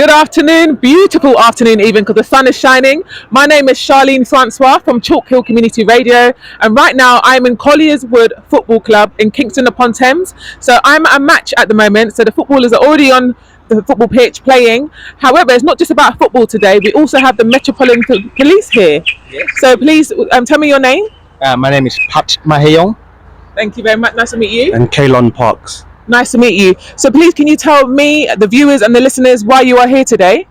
Good afternoon, beautiful afternoon even because the sun is shining. My name is Charlene Francois from Chalk Hill Community Radio, and right now I'm in Colliers Wood Football Club in Kingston upon Thames. So I'm at a match at the moment, so the footballers are already on the football pitch playing. However, it's not just about football today, we also have the Metropolitan Police here. Yes. So please tell me your name. My name is Pat Mahayong. Thank you very much, nice to meet you. And Kalon Parks. Nice to meet you. So please can you tell me, the viewers and the listeners, why you are here today?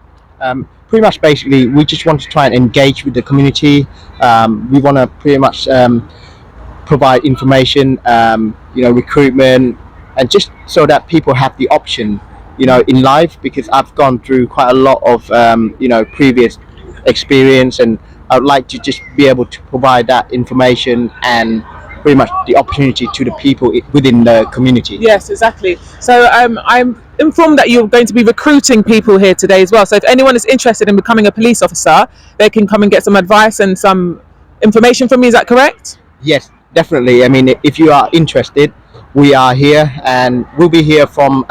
Pretty much basically we just want to try and engage with the community. We want to pretty much provide information, recruitment, and just so that people have the option, in life, because I've gone through quite a lot of previous experience, and I would like to just be able to provide that information and pretty much the opportunity to the people within the community. Yes, exactly. So I'm informed that you're going to be recruiting people here today as well. So if anyone is interested in becoming a police officer, they can come and get some advice and some information from me. Is that correct? Yes, definitely. I mean, if you are interested, we are here, and we'll be here from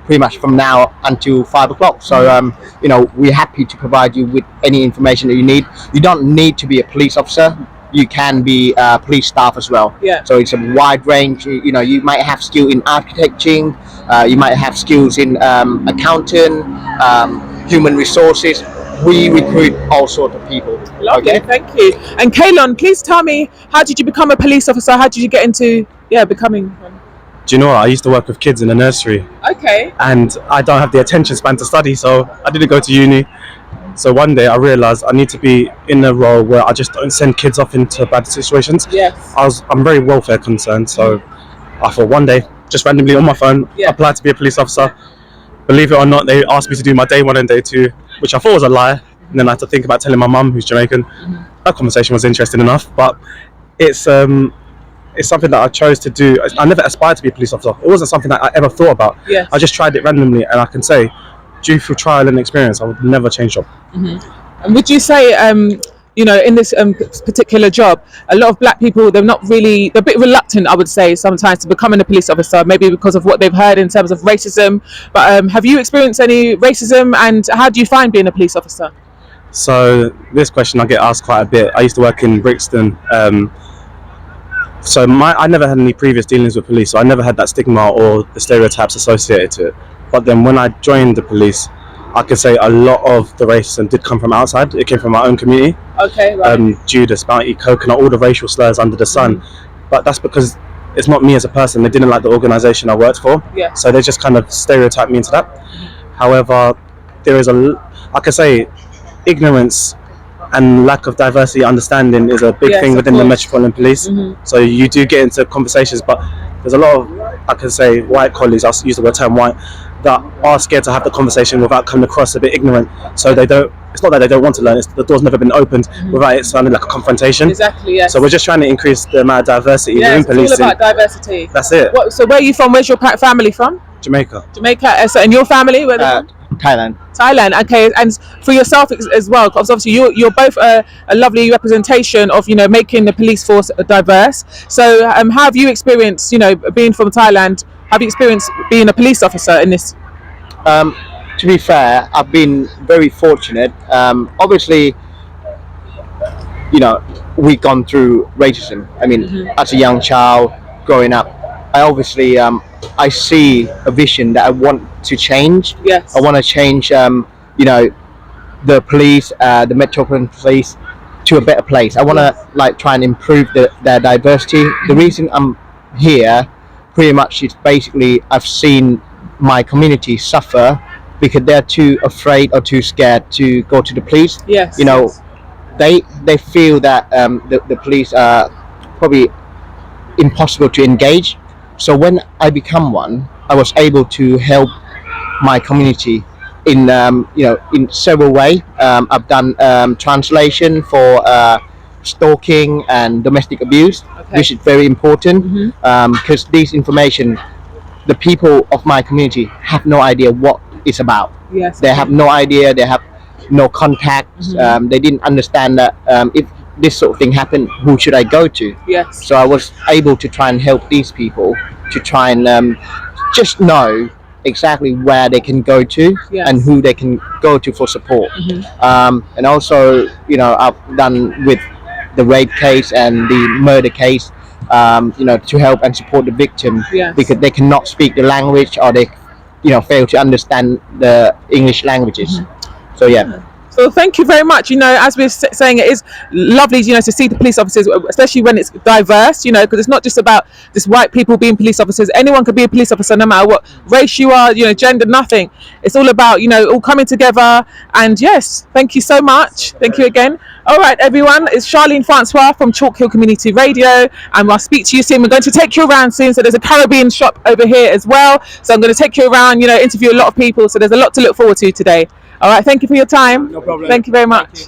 pretty much from now until 5 o'clock. So we're happy to provide you with any information that you need. You don't need to be a police officer. You can be police staff as well. Yeah. So it's a wide range. You might have skill in architecting, you might have skills in accounting, human resources. We recruit all sorts of people. Lovely, okay? Thank you. And Kalon, please tell me, how did you become a police officer? How did you get into becoming one? Do you know what? I used to work with kids in a nursery. Okay. And I don't have the attention span to study, so I didn't go to uni. So one day I realised I need to be in a role where I just don't send kids off into bad situations. Yes. I'm very welfare concerned, so I thought one day, just randomly on my phone, applied to be a police officer. Believe it or not, they asked me to do my day 1 and day 2, which I thought was a lie. And then I had to think about telling my mum, who's Jamaican. That conversation was interesting enough, but it's something that I chose to do. I never aspired to be a police officer. It wasn't something that I ever thought about. Yes. I just tried it randomly, and I can say, due through trial and experience, I would never change job. And would you say, in this particular job, a lot of black people, they're a bit reluctant, I would say, sometimes to becoming a police officer, maybe because of what they've heard in terms of racism. But have you experienced any racism, and how do you find being a police officer? So this question I get asked quite a bit. I used to work in Brixton. I never had any previous dealings with police, so I never had that stigma or the stereotypes associated to it. But then when I joined the police, I could say a lot of the racism did come from outside. It came from our own community. Okay, right. Judas, Bounty, Coconut, all the racial slurs under the sun. But that's because it's not me as a person. They didn't like the organisation I worked for. Yeah. So they just kind of stereotyped me into that. However, there is I could say ignorance and lack of diversity understanding is a big thing within the Metropolitan Police. So you do get into conversations, but there's a lot of, I can say, white colleagues, I'll use the term white, that are scared to have the conversation without coming across a bit ignorant. So it's not that they don't want to learn, it's the door's never been opened without it sounding like a confrontation. Exactly, yes. So we're just trying to increase the amount of diversity in policing. It's all about diversity. That's it. So where are you from? Where's your family from? Jamaica. Jamaica. So, and your family? Where are they from? Thailand. Thailand, okay. And for yourself as well, because obviously you're both a lovely representation of making the police force diverse. So how have you experienced being from Thailand? Have you experienced being a police officer in this? To be fair, I've been very fortunate. Obviously, we've gone through racism. I mean, as a young child growing up, I see a vision that I want to change. Yes. I want to change, the police, the Metropolitan Police, to a better place. I want to try and improve their diversity. The reason I'm here, pretty much, is basically I've seen my community suffer because they're too afraid or too scared to go to the police. Yes. They feel that the police are probably impossible to engage. So when I become one, I was able to help my community in in several ways. I've done translation for stalking and domestic abuse, which is very important, because these information, the people of my community have no idea what it's about. Yes. They have no idea. They have no contacts. They didn't understand that if this sort of thing happened, who should I go to? Yes. So I was able to try and help these people to try and just know exactly where they can go to Yes. and who they can go to for support. And also, I've done with the rape case and the murder case, to help and support the victim Yes. because they cannot speak the language or they, fail to understand the English languages. So yeah. So thank you very much. As we're saying, it is lovely, to see the police officers, especially when it's diverse, because it's not just about just white people being police officers. Anyone could be a police officer, no matter what race you are, gender, nothing. It's all about, all coming together. And yes, thank you so much. Thank you again. All right, everyone. It's Charlene Francois from Chalk Hill Community Radio, and I'll speak to you soon. We're going to take you around soon. So there's a Caribbean shop over here as well. So I'm going to take you around, interview a lot of people. So there's a lot to look forward to today. All right, thank you for your time. No problem. Thank you very much.